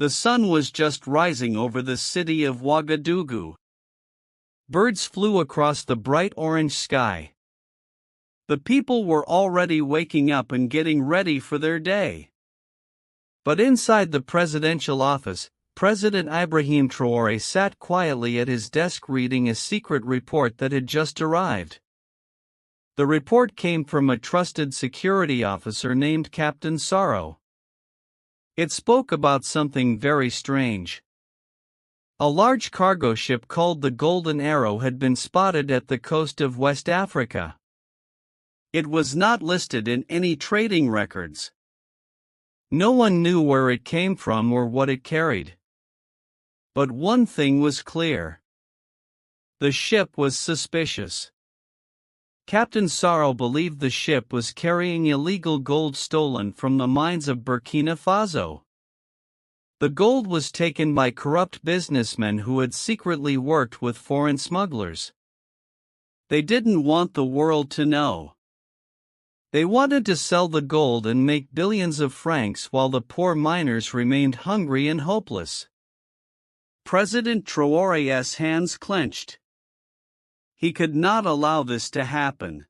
The sun was just rising over the city of Ouagadougou. Birds flew across the bright orange sky. The people were already waking up and getting ready for their day. But inside the presidential office, President Ibrahim Traoré sat quietly at his desk reading a secret report that had just arrived. The report came from a trusted security officer named Captain Sorrow. It spoke about something very strange. A large cargo ship called the Golden Arrow had been spotted at the coast of West Africa. It was not listed in any trading records. No one knew where it came from or what it carried. But one thing was clear. The ship was suspicious. Captain Sorrow believed the ship was carrying illegal gold stolen from the mines of Burkina Faso. The gold was taken by corrupt businessmen who had secretly worked with foreign smugglers. They didn't want the world to know. They wanted to sell the gold and make billions of francs while the poor miners remained hungry and hopeless. President Traoré's hands clenched. He could not allow this to happen.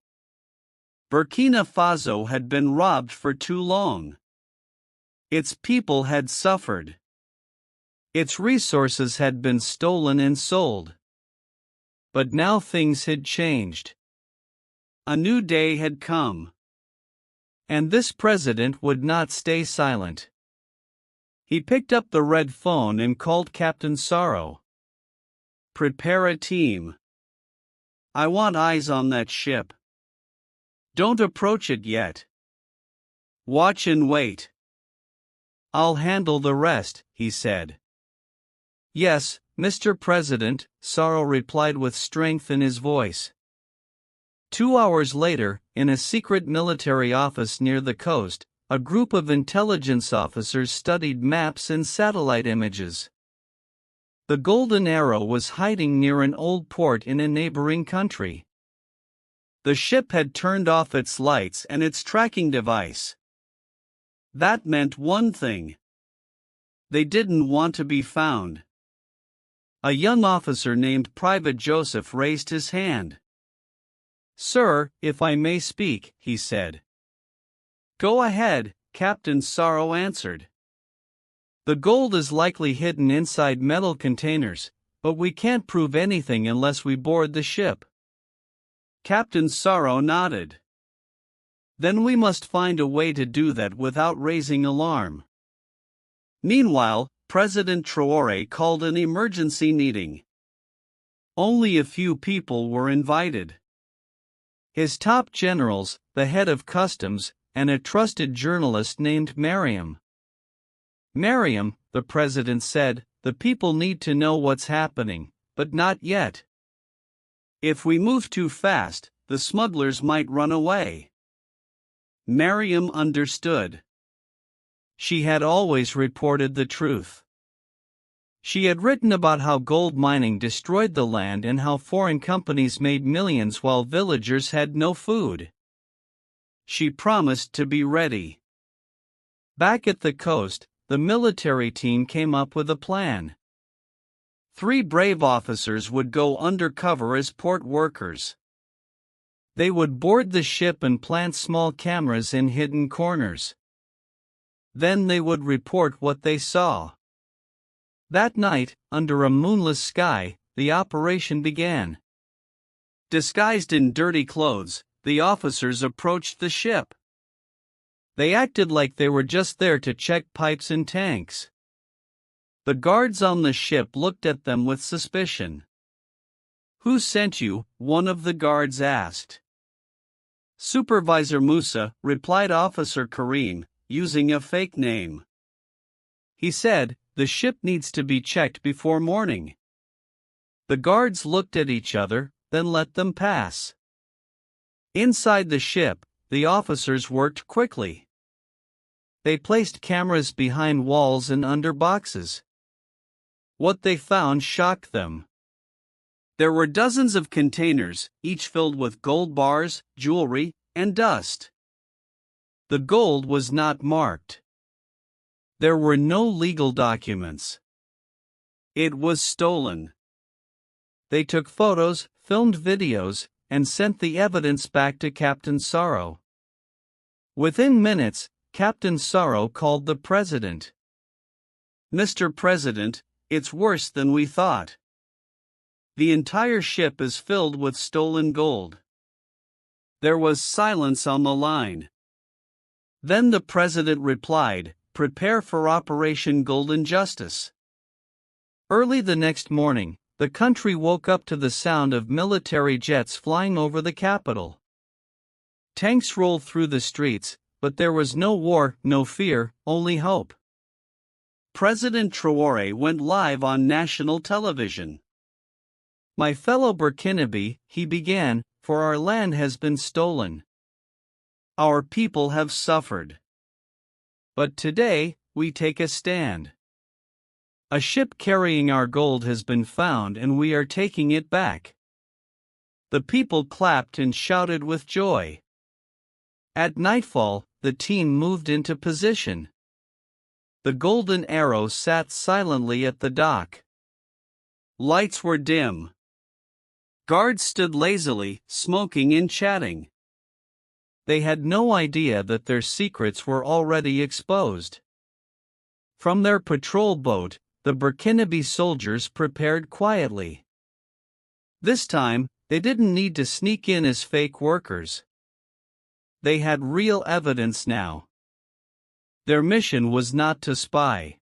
Burkina Faso had been robbed for too long. Its people had suffered. Its resources had been stolen and sold. But now things had changed. A new day had come. And this president would not stay silent. He picked up the red phone and called Captain Sorrow. "Prepare a team. I want eyes on that ship. Don't approach it yet. Watch and wait. I'll handle the rest," he said. "Yes, Mr. President," Sorrow replied with strength in his voice. 2 hours later, in a secret military office near the coast, a group of intelligence officers studied maps and satellite images. The Golden Arrow was hiding near an old port in a neighboring country. The ship had turned off its lights and its tracking device. That meant one thing. They didn't want to be found. A young officer named Private Joseph raised his hand. "Sir, if I may speak," he said. "Go ahead," Captain Sorrow answered. "The gold is likely hidden inside metal containers, but we can't prove anything unless we board the ship." Captain Sorrow nodded. "Then we must find a way to do that without raising alarm." Meanwhile, President Traoré called an emergency meeting. Only a few people were invited. His top generals, the head of customs, and a trusted journalist named Mariam. "Mariam," the president said, "the people need to know what's happening, but not yet. If we move too fast, the smugglers might run away." Mariam understood. She had always reported the truth. She had written about how gold mining destroyed the land and how foreign companies made millions while villagers had no food. She promised to be ready. Back at the coast, the military team came up with a plan. 3 brave officers would go undercover as port workers. They would board the ship and plant small cameras in hidden corners. Then they would report what they saw. That night, under a moonless sky, the operation began. Disguised in dirty clothes, the officers approached the ship. They acted like they were just there to check pipes and tanks. The guards on the ship looked at them with suspicion. "Who sent you?" one of the guards asked. "Supervisor Musa," replied Officer Karim, using a fake name. He said, "The ship needs to be checked before morning." The guards looked at each other, then let them pass. Inside the ship, the officers worked quickly. They placed cameras behind walls and under boxes. What they found shocked them. There were dozens of containers, each filled with gold bars, jewelry, and dust. The gold was not marked. There were no legal documents. It was stolen. They took photos, filmed videos, and sent the evidence back to Captain Sorrow. Within minutes, Captain Sorrow called the president. "Mr. President, it's worse than we thought. The entire ship is filled with stolen gold." There was silence on the line. Then the president replied, "Prepare for Operation Golden Justice." Early the next morning, the country woke up to the sound of military jets flying over the capital. Tanks rolled through the streets, but there was no war, no fear, only hope. President Traoré went live on national television. "My fellow Burkinabe," he began, "for our land has been stolen. Our people have suffered. But today, we take a stand. A ship carrying our gold has been found and we are taking it back." The people clapped and shouted with joy. At nightfall, the team moved into position. The Golden Arrow sat silently at the dock. Lights were dim. Guards stood lazily, smoking and chatting. They had no idea that their secrets were already exposed. From their patrol boat, the Burkinabe soldiers prepared quietly. This time, they didn't need to sneak in as fake workers. They had real evidence now. Their mission was not to spy.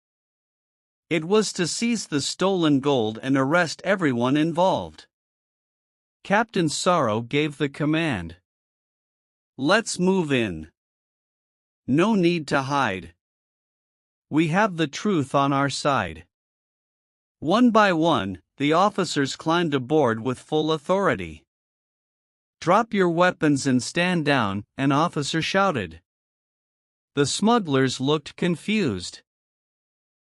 It was to seize the stolen gold and arrest everyone involved. Captain Sorrow gave the command. "Let's move in. No need to hide. We have the truth on our side." One by one, the officers climbed aboard with full authority. "Drop your weapons and stand down," an officer shouted. The smugglers looked confused.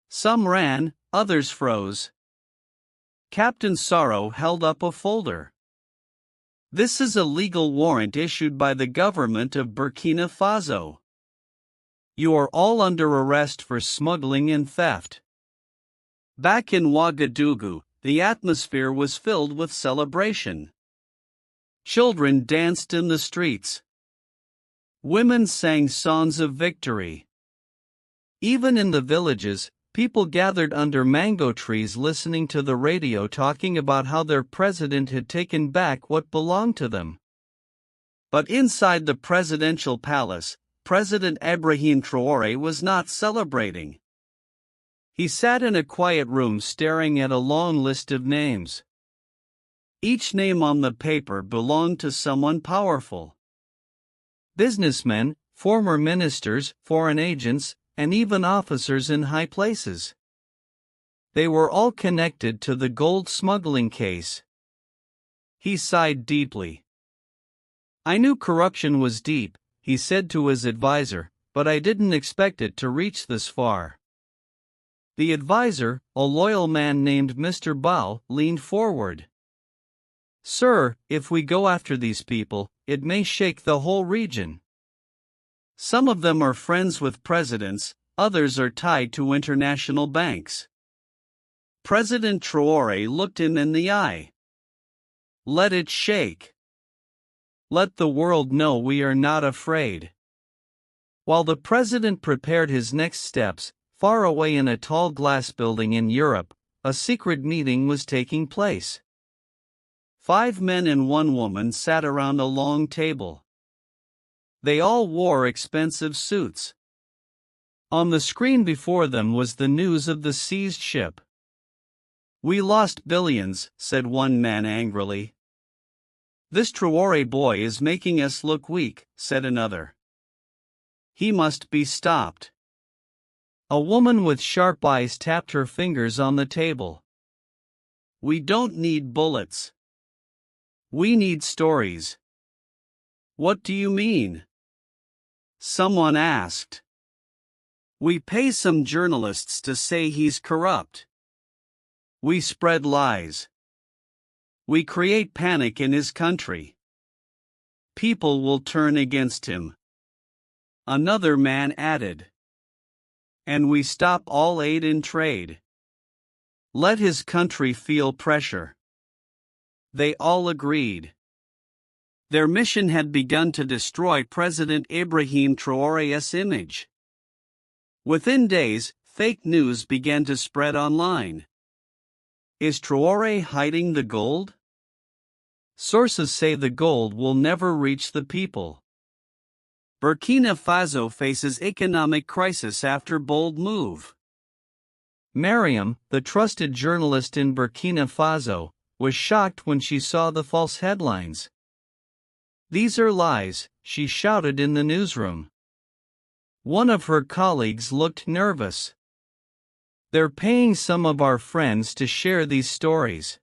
Some ran, others froze. Captain Sorrow held up a folder. "This is a legal warrant issued by the government of Burkina Faso. You are all under arrest for smuggling and theft." Back in Ouagadougou, the atmosphere was filled with celebration. Children danced in the streets. Women sang songs of victory. Even in the villages, people gathered under mango trees listening to the radio talking about how their president had taken back what belonged to them. But inside the presidential palace, President Ibrahim Traoré was not celebrating. He sat in a quiet room staring at a long list of names. Each name on the paper belonged to someone powerful. Businessmen, former ministers, foreign agents, and even officers in high places. They were all connected to the gold smuggling case. He sighed deeply. "I knew corruption was deep," he said to his advisor, "but I didn't expect it to reach this far." The advisor, a loyal man named Mr. Bao, leaned forward. "Sir, if we go after these people, it may shake the whole region. Some of them are friends with presidents, others are tied to international banks." President Traoré looked him in the eye. "Let it shake. Let the world know we are not afraid." While the president prepared his next steps, far away in a tall glass building in Europe, a secret meeting was taking place. 5 men and 1 woman sat around a long table. They all wore expensive suits. On the screen before them was the news of the seized ship. "We lost billions," said one man angrily. "This Traoré boy is making us look weak," said another. "He must be stopped." A woman with sharp eyes tapped her fingers on the table. "We don't need bullets. We need stories." "What do you mean?" someone asked. "We pay some journalists to say he's corrupt. We spread lies. We create panic in his country. People will turn against him." Another man added. and we stop all aid and trade. Let his country feel pressure. They all agreed. Their mission had begun to destroy President Ibrahim Traoré's image. Within days, fake news began to spread online. Is Traoré hiding the gold? Sources say the gold will never reach the people. Burkina Faso faces economic crisis after bold move. Mariam, the trusted journalist in Burkina Faso, was shocked when she saw the false headlines. "These are lies," she shouted in the newsroom. One of her colleagues looked nervous. "They're paying some of our friends to share these stories.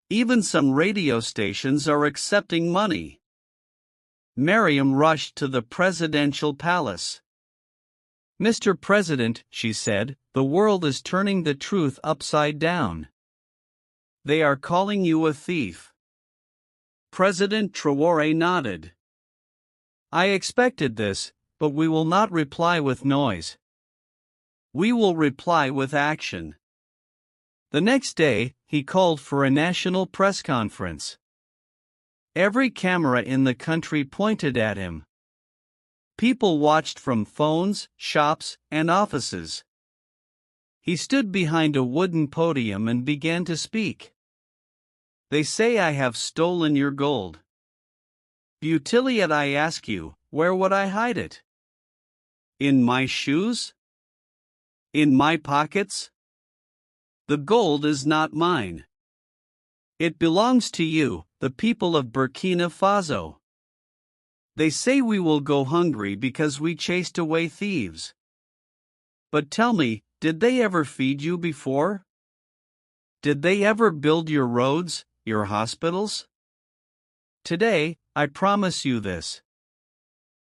Even some radio stations are accepting money." Mariam rushed to the presidential palace. "Mr. President," she said, "the world is turning the truth upside down. They are calling you a thief." President Traoré nodded. "I expected this, but we will not reply with noise. We will reply with action." The next day, he called for a national press conference. Every camera in the country pointed at him. People watched from phones, shops, and offices. He stood behind a wooden podium and began to speak. "They say I have stolen your gold. Yet I ask you, where would I hide it? In my shoes? In my pockets? The gold is not mine. It belongs to you, the people of Burkina Faso. They say we will go hungry because we chased away thieves. But tell me, did they ever feed you before? Did they ever build your roads, your hospitals? Today, I promise you this.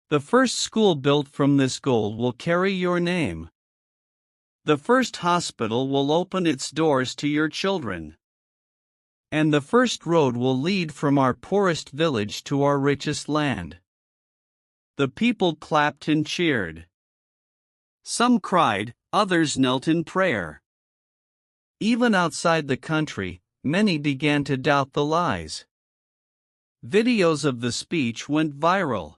The first school built from this gold will carry your name. The first hospital will open its doors to your children. And the first road will lead from our poorest village to our richest land." The people clapped and cheered. Some cried, others knelt in prayer. Even outside the country, many began to doubt the lies. Videos of the speech went viral.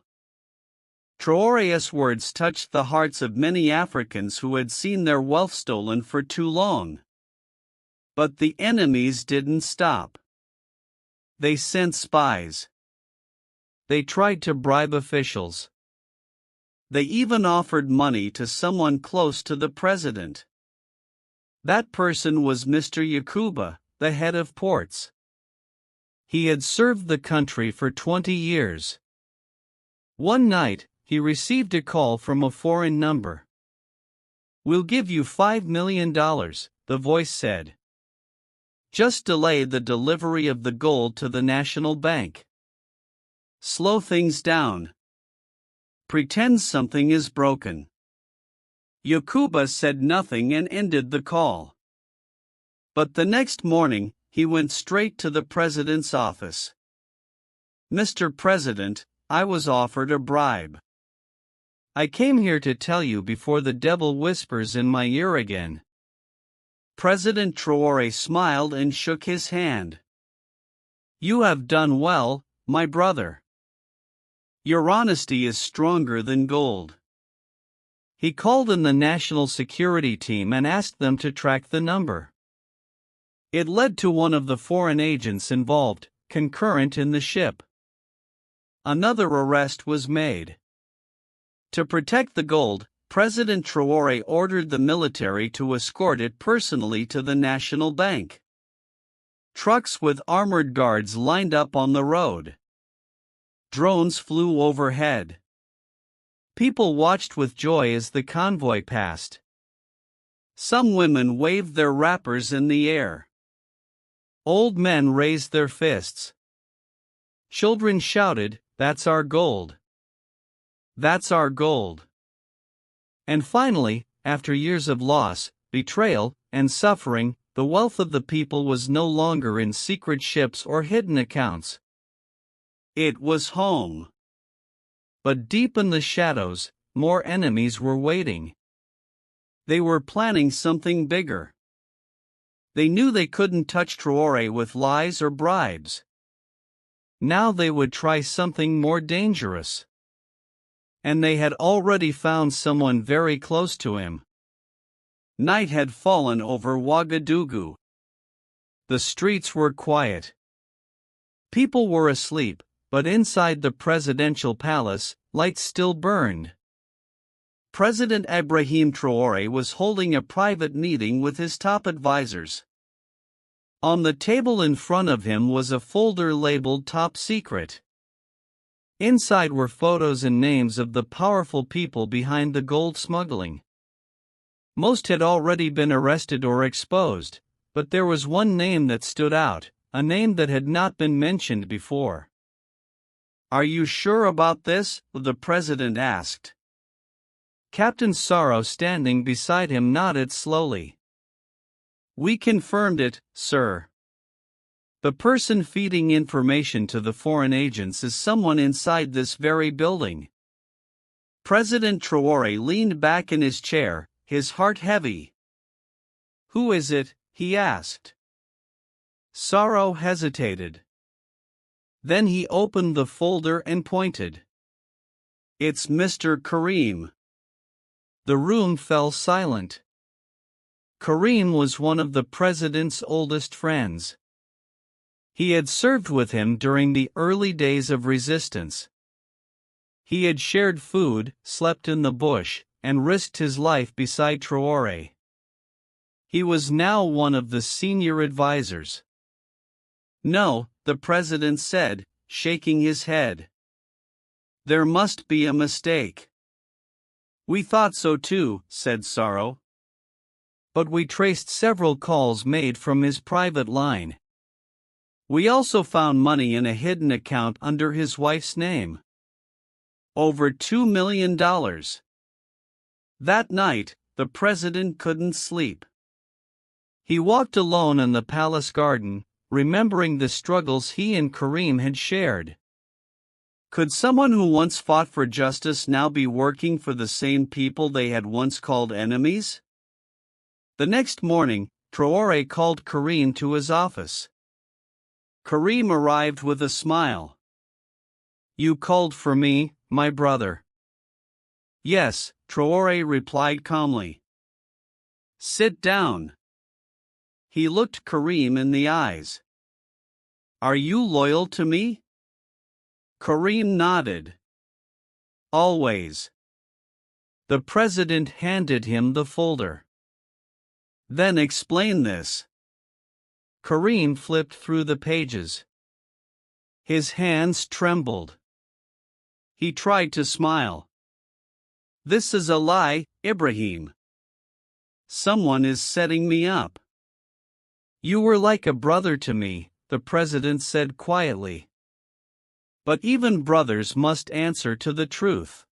Traoré's words touched the hearts of many Africans who had seen their wealth stolen for too long. But the enemies didn't stop. They sent spies. They tried to bribe officials. They even offered money to someone close to the president. That person was Mr. Yakuba, the head of ports. He had served the country for 20 years. One night, he received a call from a foreign number. "We'll give you $5 million, the voice said. "Just delay the delivery of the gold to the National Bank. Slow things down. Pretend something is broken." Yakuba said nothing and ended the call. But the next morning, he went straight to the president's office. "Mr. President, I was offered a bribe. I came here to tell you before the devil whispers in my ear again." President Traoré smiled and shook his hand. "You have done well, my brother. Your honesty is stronger than gold." He called in the national security team and asked them to track the number. It led to one of the foreign agents involved, concurrent in the ship. Another arrest was made. To protect the gold, President Traoré ordered the military to escort it personally to the National Bank. Trucks with armored guards lined up on the road. Drones flew overhead. People watched with joy as the convoy passed. Some women waved their wrappers in the air. Old men raised their fists. Children shouted, "That's our gold! That's our gold!" And finally, after years of loss, betrayal, and suffering, the wealth of the people was no longer in secret ships or hidden accounts. It was home. But deep in the shadows, more enemies were waiting. They were planning something bigger. They knew they couldn't touch Traoré with lies or bribes. Now they would try something more dangerous. And they had already found someone very close to him. Night had fallen over Ouagadougou. The streets were quiet. People were asleep, but inside the presidential palace, lights still burned. President Ibrahim Traoré was holding a private meeting with his top advisors. On the table in front of him was a folder labeled Top Secret. Inside were photos and names of the powerful people behind the gold smuggling. Most had already been arrested or exposed, but there was one name that stood out, a name that had not been mentioned before. "Are you sure about this?" the president asked. Captain Sorrow, standing beside him, nodded slowly. "We confirmed it, sir. The person feeding information to the foreign agents is someone inside this very building." President Traoré leaned back in his chair, his heart heavy. "Who is it?" he asked. Sorrow hesitated. Then he opened the folder and pointed. "It's Mr. Karim." The room fell silent. Karim was one of the president's oldest friends. He had served with him during the early days of resistance. He had shared food, slept in the bush, and risked his life beside Traoré. He was now one of the senior advisors. "No," the president said, shaking his head. "There must be a mistake." "We thought so too," said Sorrow. "But we traced several calls made from his private line. We also found money in a hidden account under his wife's name. Over $2 million. That night, the president couldn't sleep. He walked alone in the palace garden, remembering the struggles he and Karim had shared. Could someone who once fought for justice now be working for the same people they had once called enemies? The next morning, Traoré called Karim to his office. Karim arrived with a smile. "You called for me, my brother?" "Yes," Traoré replied calmly. "Sit down." He looked Karim in the eyes. "Are you loyal to me?" Karim nodded. "Always." The president handed him the folder. "Then explain this." Karim flipped through the pages. His hands trembled. He tried to smile. "This is a lie, Ibrahim. Someone is setting me up." "You were like a brother to me," the president said quietly. "But even brothers must answer to the truth."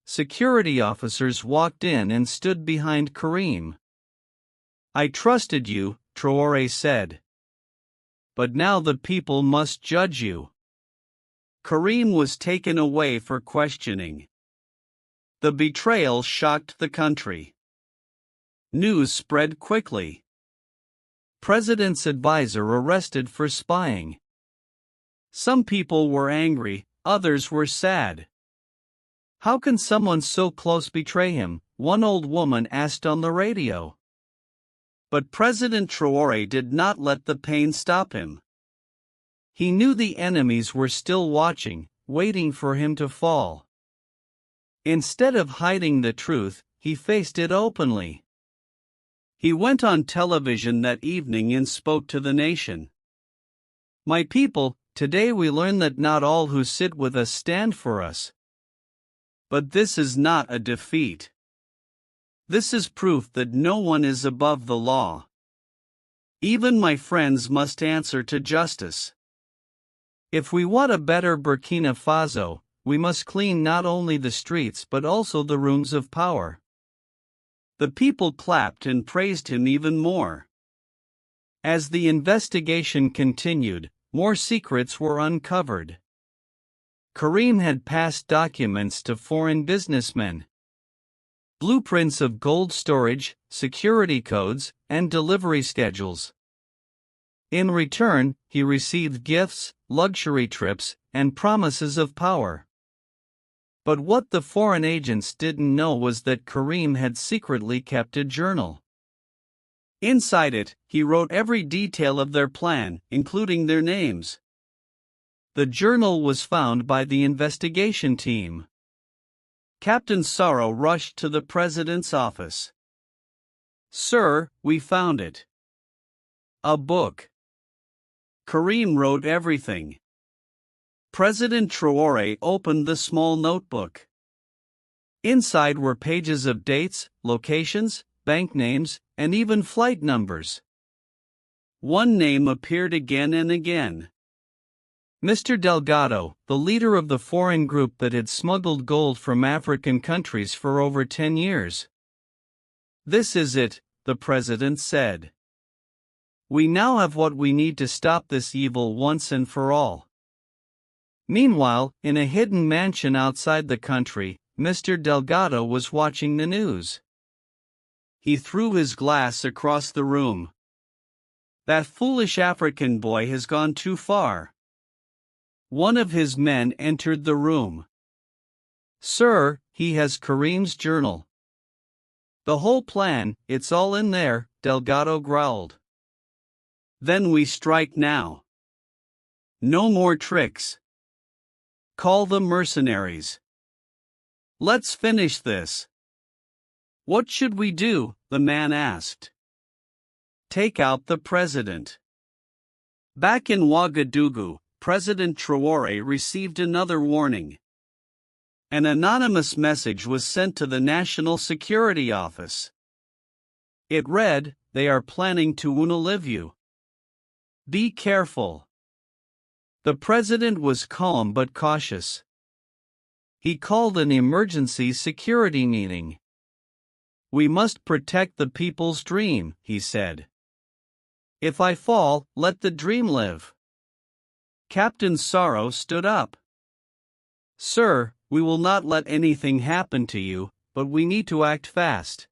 Security officers walked in and stood behind Karim. "I trusted you," Traoré said. "But now the people must judge you." Karim was taken away for questioning. The betrayal shocked the country. News spread quickly. President's advisor arrested for spying. Some people were angry, others were sad. "How can someone so close betray him?" one old woman asked on the radio. But President Traoré did not let the pain stop him. He knew the enemies were still watching, waiting for him to fall. Instead of hiding the truth, he faced it openly. He went on television that evening and spoke to the nation. "My people, today we learn that not all who sit with us stand for us. But this is not a defeat. This is proof that no one is above the law. Even my friends must answer to justice. If we want a better Burkina Faso, we must clean not only the streets but also the rooms of power." The people clapped and praised him even more. As the investigation continued, more secrets were uncovered. Karim had passed documents to foreign businessmen. blueprints of gold storage, security codes, and delivery schedules. In return, he received gifts, luxury trips, and promises of power. But what the foreign agents didn't know was that Karim had secretly kept a journal. Inside it, he wrote every detail of their plan, including their names. The journal was found by the investigation team. Captain Sorrow rushed to the president's office. "Sir, we found it. A book. Karim wrote everything." President Traoré opened the small notebook. Inside were pages of dates, locations, bank names, and even flight numbers. One name appeared again and again. Mr. Delgado, the leader of the foreign group that had smuggled gold from African countries for over 10 years. "This is it," the president said. "We now have what we need to stop this evil once and for all." Meanwhile, in a hidden mansion outside the country, Mr. Delgado was watching the news. He threw his glass across the room. "That foolish African boy has gone too far." One of his men entered the room. "Sir, he has Karim's journal." "The whole plan, it's all in there," Delgado growled. "Then we strike now. No more tricks. Call the mercenaries. Let's finish this." "What should we do?" the man asked. "Take out the president." Back in Ouagadougou, President Traoré received another warning. An anonymous message was sent to the National Security Office. It read, "They are planning to unalive you. Be careful." The president was calm but cautious. He called an emergency security meeting. "We must protect the people's dream," he said. "If I fall, let the dream live." Captain Sorrow stood up. "Sir, we will not let anything happen to you, but we need to act fast."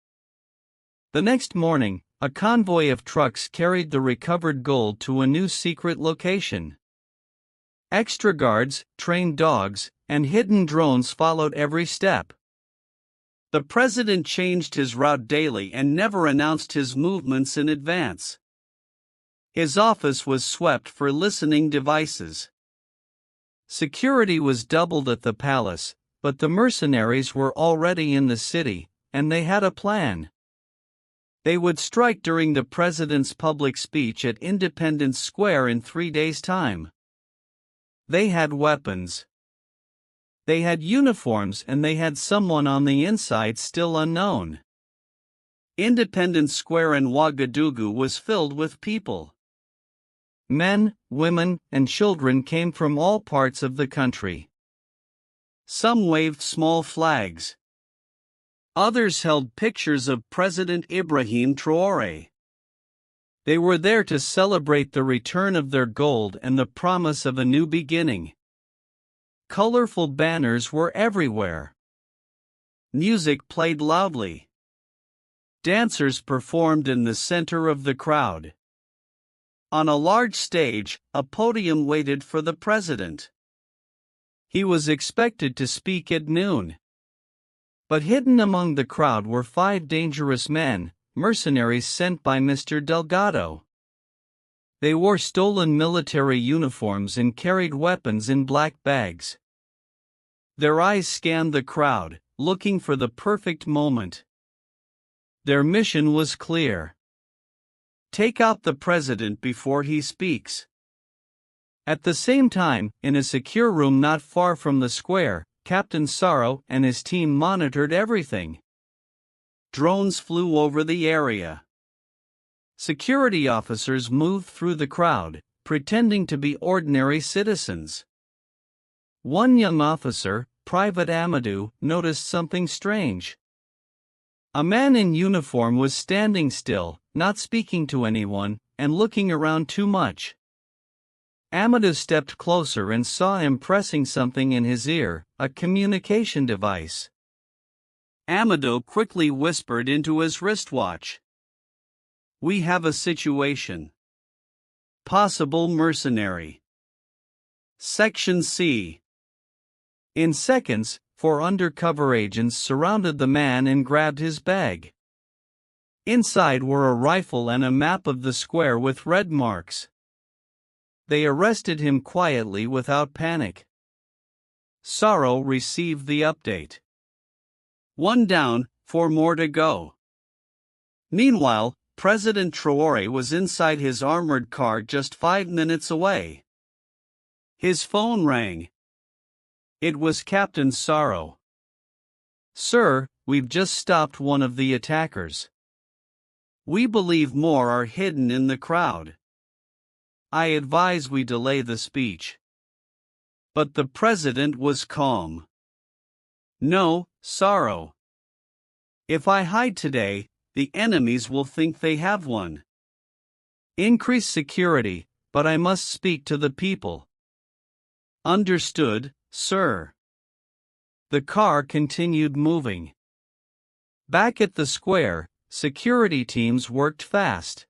The next morning, a convoy of trucks carried the recovered gold to a new secret location. Extra guards, trained dogs, and hidden drones followed every step. The president changed his route daily and never announced his movements in advance. His office was swept for listening devices. Security was doubled at the palace, but the mercenaries were already in the city, and they had a plan. They would strike during the president's public speech at Independence Square in 3 days' time. They had weapons. They had uniforms, and they had someone on the inside still unknown. Independence Square in Ouagadougou was filled with people. Men, women, and children came from all parts of the country. Some waved small flags. Others held pictures of President Ibrahim Traoré. They were there to celebrate the return of their gold and the promise of a new beginning. Colorful banners were everywhere. Music played loudly. Dancers performed in the center of the crowd. On a large stage, a podium waited for the president. He was expected to speak at noon. But hidden among the crowd were 5 dangerous men, mercenaries sent by Mr. Delgado. They wore stolen military uniforms and carried weapons in black bags. Their eyes scanned the crowd, looking for the perfect moment. Their mission was clear. Take out the president before he speaks. At the same time, in a secure room not far from the square, Captain Sorrow and his team monitored everything. Drones flew over the area. Security officers moved through the crowd, pretending to be ordinary citizens. One young officer, Private Amadou, noticed something strange. A man in uniform was standing still, not speaking to anyone, and looking around too much. Amadou stepped closer and saw him pressing something in his ear, a communication device. Amadou quickly whispered into his wristwatch. We have a situation. Possible mercenary. Section C. In seconds, 4 undercover agents surrounded the man and grabbed his bag. Inside were a rifle and a map of the square with red marks. They arrested him quietly without panic. Saro received the update. 1 down, 4 more to go. Meanwhile, President Traoré was inside his armored car just 5 minutes away. His phone rang. It was Captain Saro. Sir, we've just stopped one of the attackers. We believe more are hidden in the crowd. I advise we delay the speech. But the president was calm. No, Saro. If I hide today, the enemies will think they have one. Increase security, but I must speak to the people. Understood, sir. The car continued moving. Back at the square, security teams worked fast.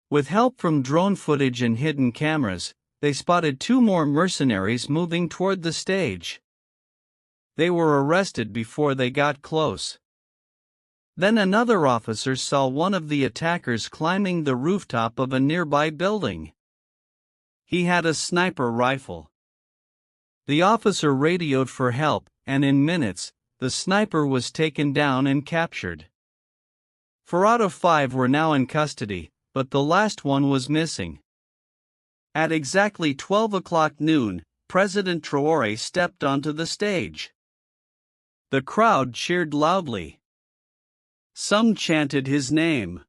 With help from drone footage and hidden cameras, they spotted 2 more mercenaries moving toward the stage. They were arrested before they got close. Then another officer saw one of the attackers climbing the rooftop of a nearby building. He had a sniper rifle. The officer radioed for help, and in minutes, the sniper was taken down and captured. 4 out of 5 were now in custody, but the last one was missing. At exactly 12 o'clock noon, President Traoré stepped onto the stage. The crowd cheered loudly. Some chanted his name.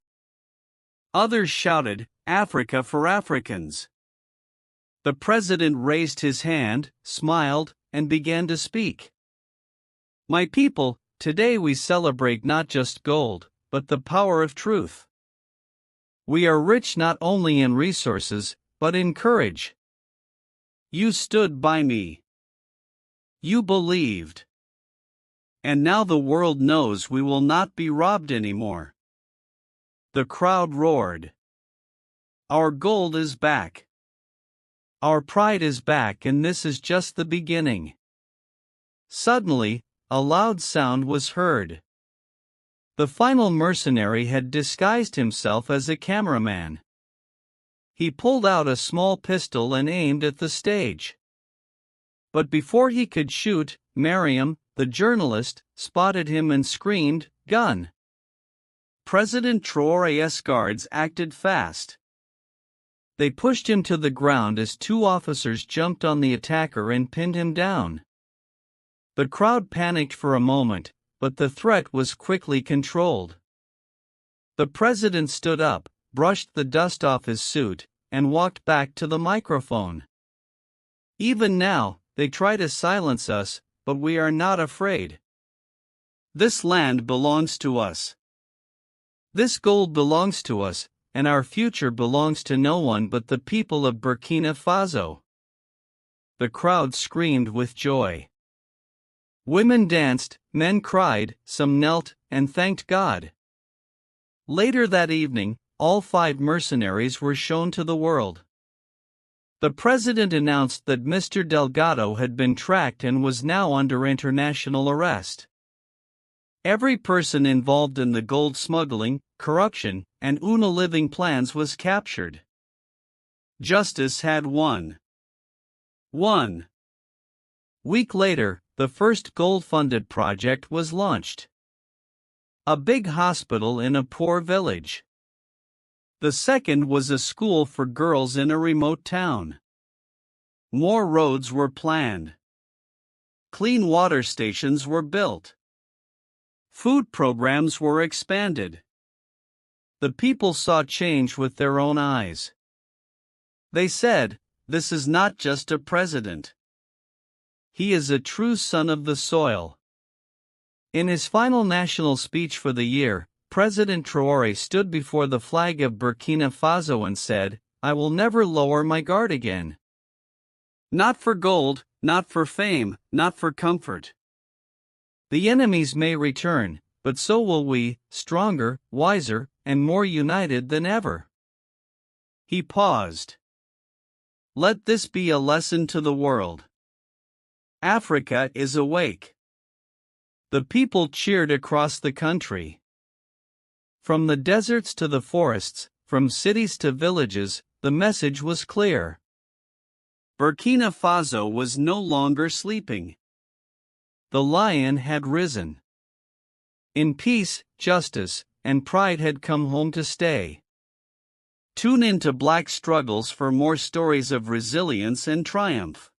Others shouted, "Africa for Africans." The president raised his hand, smiled, and began to speak. My people, today we celebrate not just gold, but the power of truth. We are rich not only in resources, but in courage. You stood by me. You believed. And now the world knows we will not be robbed anymore. The crowd roared. Our gold is back. Our pride is back, and this is just the beginning. Suddenly, a loud sound was heard. The final mercenary had disguised himself as a cameraman. He pulled out a small pistol and aimed at the stage. But before he could shoot, Mariam, the journalist, spotted him and screamed, "Gun!" President Traoré's guards acted fast. They pushed him to the ground as 2 officers jumped on the attacker and pinned him down. The crowd panicked for a moment, but the threat was quickly controlled. The president stood up, brushed the dust off his suit, and walked back to the microphone. Even now, they try to silence us, but we are not afraid. This land belongs to us. This gold belongs to us, and our future belongs to no one but the people of Burkina Faso. The crowd screamed with joy. Women danced, men cried, some knelt, and thanked God. Later that evening, all 5 mercenaries were shown to the world. The president announced that Mr. Delgado had been tracked and was now under international arrest. Every person involved in the gold smuggling, corruption, and UNA living plans was captured. Justice had won. 1 week later, the first gold-funded project was launched. A big hospital in a poor village. The second was a school for girls in a remote town. More roads were planned. Clean water stations were built. Food programs were expanded. The people saw change with their own eyes. They said, "This is not just a president. He is a true son of the soil." In his final national speech for the year, President Traoré stood before the flag of Burkina Faso and said, "I will never lower my guard again. Not for gold, not for fame, not for comfort. The enemies may return, but so will we, stronger, wiser, and more united than ever. He paused. Let this be a lesson to the world. Africa is awake. The people cheered across the country. From the deserts to the forests, from cities to villages, the message was clear. Burkina Faso was no longer sleeping. The lion had risen. In peace, justice, and pride had come home to stay. Tune in to Black Struggles for more stories of resilience and triumph.